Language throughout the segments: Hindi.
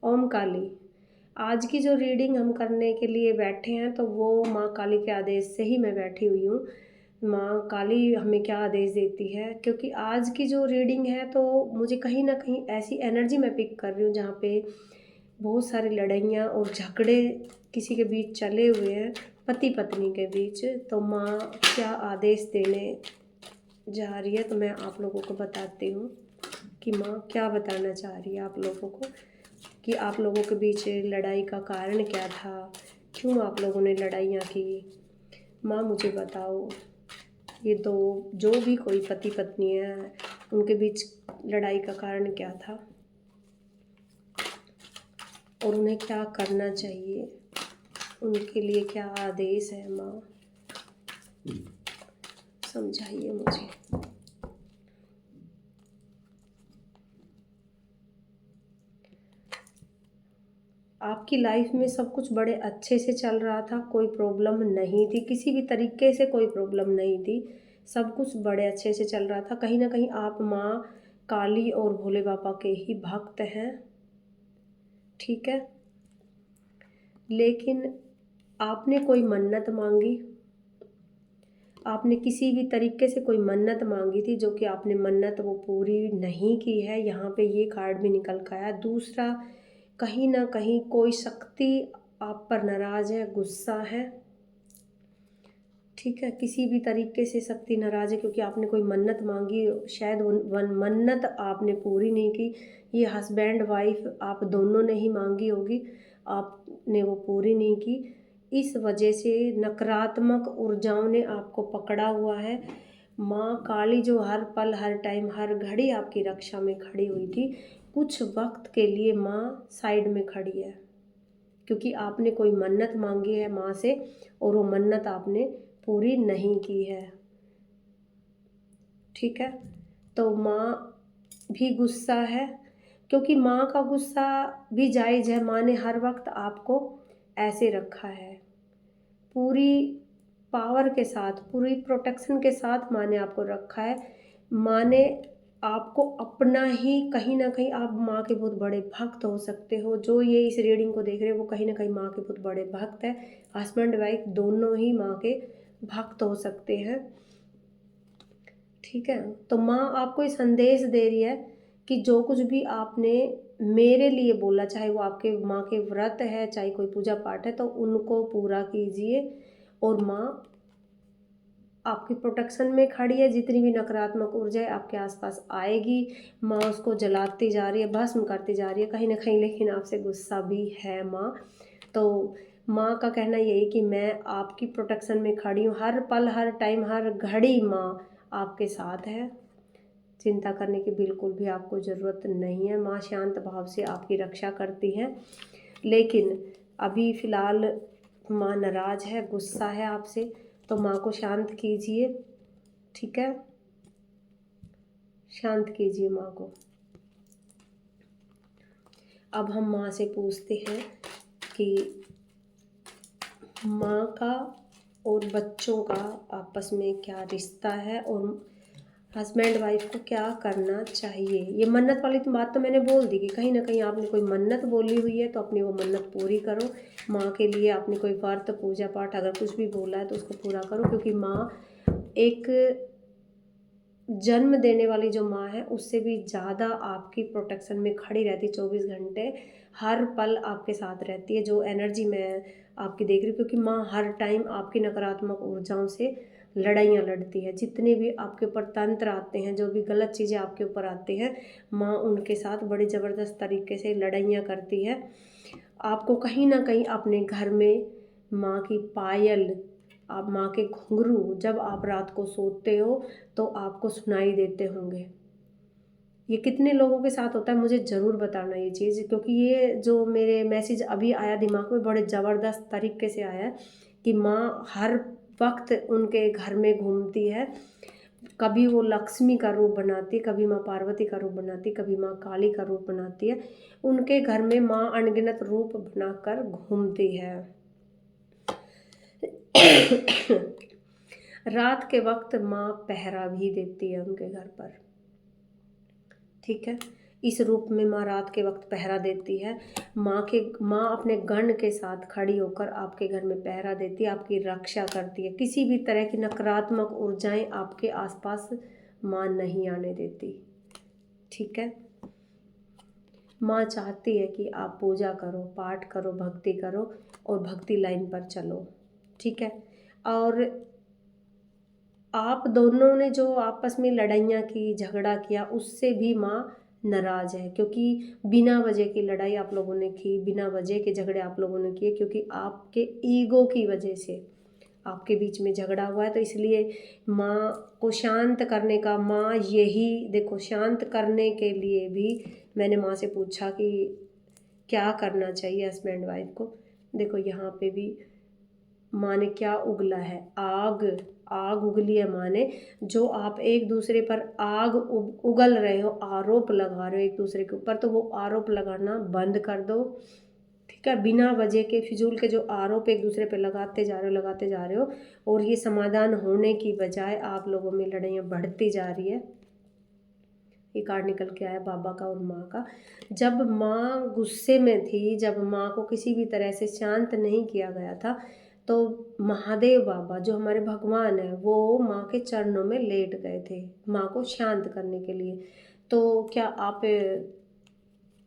ओम काली। आज की जो रीडिंग हम करने के लिए बैठे हैं तो वो माँ काली के आदेश से ही मैं बैठी हुई हूँ। माँ काली हमें क्या आदेश देती है, क्योंकि आज की जो रीडिंग है तो मुझे कहीं ना कहीं ऐसी एनर्जी मैं पिक कर रही हूँ जहाँ पे बहुत सारी लड़ाइयाँ और झगड़े किसी के बीच चले हुए हैं, पति पत्नी के बीच। तो माँ क्या आदेश देने जा रही है तो मैं आप लोगों को बताती हूँ कि माँ क्या बताना चाह रही है आप लोगों को, कि आप लोगों के बीच लड़ाई का कारण क्या था, क्यों आप लोगों ने लड़ाइयाँ की। माँ मुझे बताओ, ये दो जो भी कोई पति पत्नी है उनके बीच लड़ाई का कारण क्या था और उन्हें क्या करना चाहिए, उनके लिए क्या आदेश है। माँ समझाइए मुझे। आपकी लाइफ में सब कुछ बड़े अच्छे से चल रहा था, कोई प्रॉब्लम नहीं थी, किसी भी तरीके से कोई प्रॉब्लम नहीं थी, सब कुछ बड़े अच्छे से चल रहा था। कहीं ना कहीं आप माँ काली और भोले बाबा के ही भक्त हैं, ठीक है। लेकिन आपने कोई मन्नत मांगी, आपने किसी भी तरीके से कोई मन्नत मांगी थी, जो कि आपने मन्नत वो पूरी नहीं की है। यहाँ पे ये कार्ड भी निकल कर आया। दूसरा, कहीं ना कहीं कोई शक्ति आप पर नाराज़ है, गुस्सा है, ठीक है। किसी भी तरीके से शक्ति नाराज़ है क्योंकि आपने कोई मन्नत मांगी, शायद वो मन्नत आपने पूरी नहीं की। ये हस्बैंड वाइफ आप दोनों ने ही मांगी होगी, आपने वो पूरी नहीं की। इस वजह से नकारात्मक ऊर्जाओं ने आपको पकड़ा हुआ है। माँ काली जो हर पल हर टाइम हर घड़ी आपकी रक्षा में खड़ी हुई थी, कुछ वक्त के लिए माँ साइड में खड़ी है क्योंकि आपने कोई मन्नत मांगी है माँ से और वो मन्नत आपने पूरी नहीं की है, ठीक है। तो माँ भी गुस्सा है क्योंकि माँ का गुस्सा भी जायज़ है। माँ ने हर वक्त आपको ऐसे रखा है, पूरी पावर के साथ, पूरी प्रोटेक्शन के साथ माँ ने आपको रखा है। माँ ने आपको अपना ही, कहीं ना कहीं आप माँ के बहुत बड़े भक्त हो सकते हो। जो ये इस रीडिंग को देख रहे हो वो कहीं ना कहीं माँ के बहुत बड़े भक्त है। हस्बैंड वाइफ दोनों ही माँ के भक्त हो सकते हैं, ठीक है। तो माँ आपको ये संदेश दे रही है कि जो कुछ भी आपने मेरे लिए बोला, चाहे वो आपके माँ के व्रत है, चाहे कोई पूजा पाठ है, तो उनको पूरा कीजिए। और माँ आपकी प्रोटेक्शन में खड़ी है। जितनी भी नकारात्मक ऊर्जा आपके आसपास आएगी, माँ उसको जलाती जा रही है, भस्म करती जा रही है कहीं ना कहीं, लेकिन आपसे गुस्सा भी है माँ। तो माँ का कहना यही कि मैं आपकी प्रोटेक्शन में खड़ी हूँ, हर पल हर टाइम हर घड़ी माँ आपके साथ है। चिंता करने की बिल्कुल भी आपको ज़रूरत नहीं है। माँ शांत भाव से आपकी रक्षा करती है। लेकिन अभी फ़िलहाल माँ नाराज़ है, गुस्सा है आपसे, तो माँ को शांत कीजिए, ठीक है। शांत कीजिए माँ को। अब हम माँ से पूछते हैं कि माँ का और बच्चों का आपस में क्या रिश्ता है और हस्बैंड वाइफ को क्या करना चाहिए। ये मन्नत वाली तो बात तो मैंने बोल दी कि कहीं ना कहीं आपने कोई मन्नत बोली हुई है तो अपनी वो मन्नत पूरी करो। माँ के लिए आपने कोई व्रत पूजा पाठ अगर कुछ भी बोला है तो उसको पूरा करो, क्योंकि माँ एक जन्म देने वाली जो माँ है उससे भी ज़्यादा आपकी प्रोटेक्शन में खड़ी रहती है, 24 घंटे हर पल आपके साथ रहती है। जो एनर्जी मैं आपकी देख रही हूँ, क्योंकि माँ हर टाइम आपकी नकारात्मक ऊर्जाओं से लड़ाइयाँ लड़ती है। जितने भी आपके ऊपर तंत्र आते हैं, जो भी गलत चीज़ें आपके ऊपर आती हैं, माँ उनके साथ बड़ी ज़बरदस्त तरीके से लड़ाइयाँ करती है। आपको कहीं ना कहीं अपने घर में माँ की पायल, आप माँ के घुंघरू जब आप रात को सोते हो तो आपको सुनाई देते होंगे। ये कितने लोगों के साथ होता है मुझे ज़रूर बताना ये चीज़, क्योंकि ये जो मेरे मैसेज अभी आया दिमाग में बड़े ज़बरदस्त तरीके से आया है कि माँ हर वक्त उनके घर में घूमती है। कभी वो लक्ष्मी का रूप बनाती है, कभी माँ पार्वती का रूप बनाती है, कभी माँ काली का रूप बनाती है। उनके घर में माँ अनगिनत रूप बनाकर घूमती है। रात के वक्त माँ पहरा भी देती है उनके घर पर, ठीक है। इस रूप में माँ रात के वक्त पहरा देती है। माँ अपने गण के साथ खड़ी होकर आपके घर में पहरा देती है, आपकी रक्षा करती है। किसी भी तरह की नकारात्मक ऊर्जाएं आपके आसपास माँ नहीं आने देती। ठीक है, माँ चाहती है कि आप पूजा करो, पाठ करो, भक्ति करो और भक्ति लाइन पर चलो। ठीक है, और आप दोनों ने जो आपस में लड़ाइयाँ की, झगड़ा किया, उससे भी माँ नाराज़ है, क्योंकि बिना वजह की लड़ाई आप लोगों ने की, बिना वजह के झगड़े आप लोगों ने किए, क्योंकि आपके ईगो की वजह से आपके बीच में झगड़ा हुआ है। तो इसलिए माँ को शांत करने का, माँ यही देखो, शांत करने के लिए भी मैंने माँ से पूछा कि क्या करना चाहिए हस्बैंड वाइफ को। देखो यहाँ पे भी माँ ने क्या उगला है, आग उगली है माँ ने। जो आप एक दूसरे पर आग उगल रहे हो, आरोप लगा रहे हो एक दूसरे के ऊपर, तो वो आरोप लगाना बंद कर दो। ठीक है, बिना वजह के फिजूल के जो आरोप एक दूसरे पे लगाते जा रहे हो और ये समाधान होने की बजाय आप लोगों में लड़ाइयाँ बढ़ती जा रही है। ये कार्ड निकल के आया बाबा का और माँ का। जब माँ गुस्से में थी, जब माँ को किसी भी तरह से शांत नहीं किया गया था, तो महादेव बाबा जो हमारे भगवान हैं वो माँ के चरणों में लेट गए थे माँ को शांत करने के लिए। तो क्या आप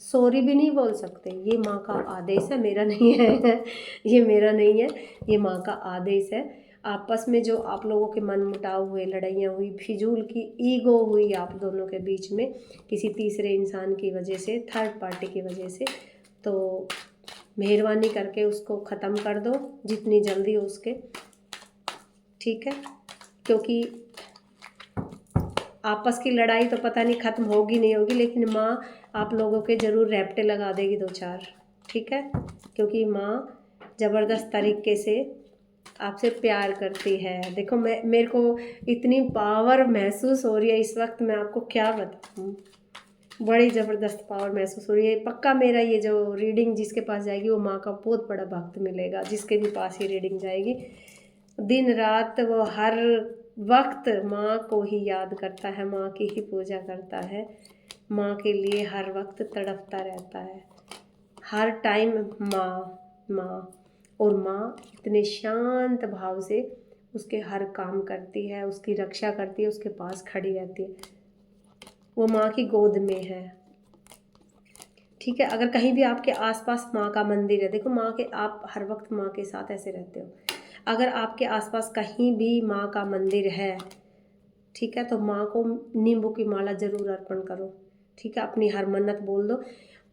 सॉरी भी नहीं बोल सकते? ये माँ का आदेश है, मेरा नहीं है ये मेरा नहीं है, ये माँ का आदेश है। आपस में जो आप लोगों के मन मुटाव हुए, लड़ाइयाँ हुई, फिजूल की ईगो हुई आप दोनों के बीच में किसी तीसरे इंसान की वजह से, थर्ड पार्टी की वजह से, तो मेहरबानी करके उसको ख़त्म कर दो जितनी जल्दी हो उसके। ठीक है, क्योंकि आपस की लड़ाई तो पता नहीं ख़त्म होगी नहीं होगी, लेकिन माँ आप लोगों के ज़रूर रैप्टे लगा देगी 2-4। ठीक है, क्योंकि माँ ज़बरदस्त तरीके से आपसे प्यार करती है। देखो मेरे को इतनी पावर महसूस हो रही है इस वक्त, मैं आपको क्या बताऊँ, बड़ी ज़बरदस्त पावर महसूस हो रही है। पक्का मेरा ये जो रीडिंग जिसके पास जाएगी वो माँ का बहुत बड़ा भक्त मिलेगा, जिसके भी पास ये रीडिंग जाएगी। दिन रात वो हर वक्त माँ को ही याद करता है, माँ की ही पूजा करता है, माँ के लिए हर वक्त तड़पता रहता है, हर टाइम माँ। और माँ इतने शांत भाव से उसके हर काम करती है, उसकी रक्षा करती है, उसके पास खड़ी रहती है, वो माँ की गोद में है। ठीक है, अगर कहीं भी आपके आसपास माँ का मंदिर है, देखो माँ के, आप हर वक्त माँ के साथ ऐसे रहते हो, अगर आपके आसपास कहीं भी माँ का मंदिर है, ठीक है, तो माँ को नींबू की माला ज़रूर अर्पण करो। ठीक है, अपनी हर मन्नत बोल दो।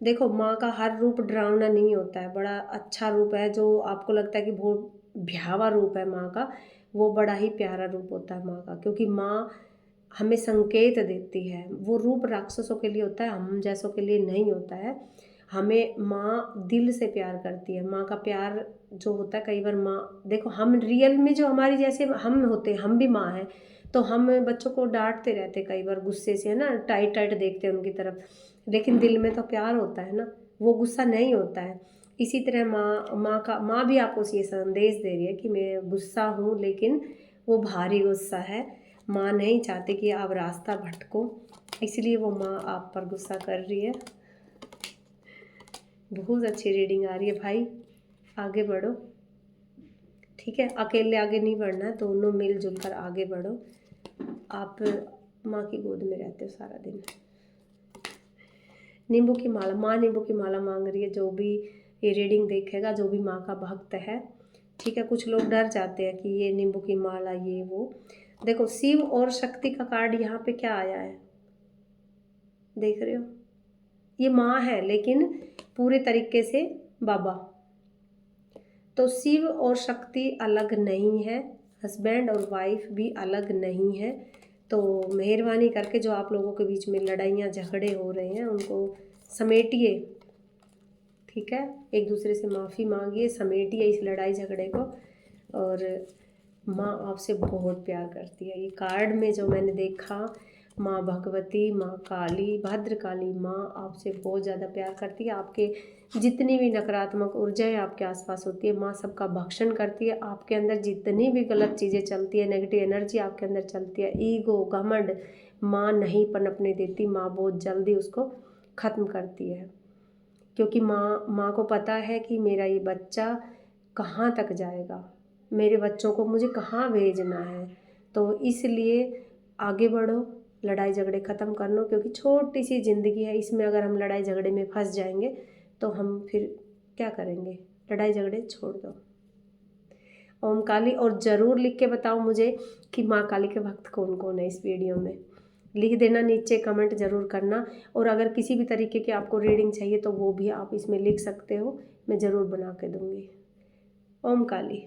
देखो माँ का हर रूप डरावना नहीं होता है, बड़ा अच्छा रूप है। जो आपको लगता है कि बहुत भयावा रूप है माँ का, वो बड़ा ही प्यारा रूप होता है माँ का, क्योंकि माँ हमें संकेत देती है। वो रूप राक्षसों के लिए होता है, हम जैसों के लिए नहीं होता है। हमें माँ दिल से प्यार करती है। माँ का प्यार जो होता है, कई बार माँ, देखो हम रियल में जो हमारी जैसे हम होते हैं, हम भी माँ हैं, तो हम बच्चों को डांटते रहते कई बार गुस्से से, है ना, टाइट टाइट देखते हैं उनकी तरफ, लेकिन दिल में तो प्यार होता है ना, वो गुस्सा नहीं होता है। इसी तरह माँ भी आपको ये संदेश दे रही है कि मैं गुस्सा हूँ, लेकिन वो भारी गुस्सा है। माँ नहीं चाहती कि आप रास्ता भटको, इसलिए वो माँ आप पर गुस्सा कर रही है। बहुत अच्छी रीडिंग आ रही है भाई, आगे बढ़ो। ठीक है, अकेले आगे नहीं बढ़ना है, दोनों मिलजुल कर आगे बढ़ो। आप माँ की गोद में रहते हो सारा दिन। नींबू की माला, माँ नींबू की माला मांग रही है, जो भी ये रीडिंग देखेगा, जो भी माँ का भक्त है। ठीक है, कुछ लोग डर जाते हैं कि ये नींबू की माला, ये वो। देखो शिव और शक्ति का कार्ड यहाँ पे क्या आया है, देख रहे हो, ये माँ है लेकिन पूरे तरीके से बाबा। तो शिव और शक्ति अलग नहीं है, हस्बैंड और वाइफ भी अलग नहीं है। तो मेहरबानी करके जो आप लोगों के बीच में लड़ाइयाँ झगड़े हो रहे हैं उनको समेटिए। ठीक है, एक दूसरे से माफ़ी मांगिए, समेटिए इस लड़ाई झगड़े को। और माँ आपसे बहुत प्यार करती है। ये कार्ड में जो मैंने देखा, माँ भगवती, माँ काली, भद्रकाली माँ आपसे बहुत ज़्यादा प्यार करती है। आपके जितनी भी नकारात्मक ऊर्जाएं आपके आसपास होती है, माँ सबका भक्षण करती है। आपके अंदर जितनी भी गलत चीज़ें चलती है, नेगेटिव एनर्जी आपके अंदर चलती है, ईगो, घमंड, माँ नहीं पनपने देती। माँ बहुत जल्दी उसको ख़त्म करती है, क्योंकि माँ को पता है कि मेरा ये बच्चा कहाँ तक जाएगा, मेरे बच्चों को मुझे कहाँ भेजना है। तो इसलिए आगे बढ़ो, लड़ाई झगड़े ख़त्म कर लो, क्योंकि छोटी सी ज़िंदगी है, इसमें अगर हम लड़ाई झगड़े में फंस जाएंगे तो हम फिर क्या करेंगे। लड़ाई झगड़े छोड़ दो। ओम काली। और ज़रूर लिख के बताओ मुझे कि माँ काली के भक्त कौन कौन है। इस वीडियो में लिख देना, नीचे कमेंट ज़रूर करना। और अगर किसी भी तरीके की आपको रीडिंग चाहिए तो वो भी आप इसमें लिख सकते हो, मैं ज़रूर बना के दूँगी। ओम काली।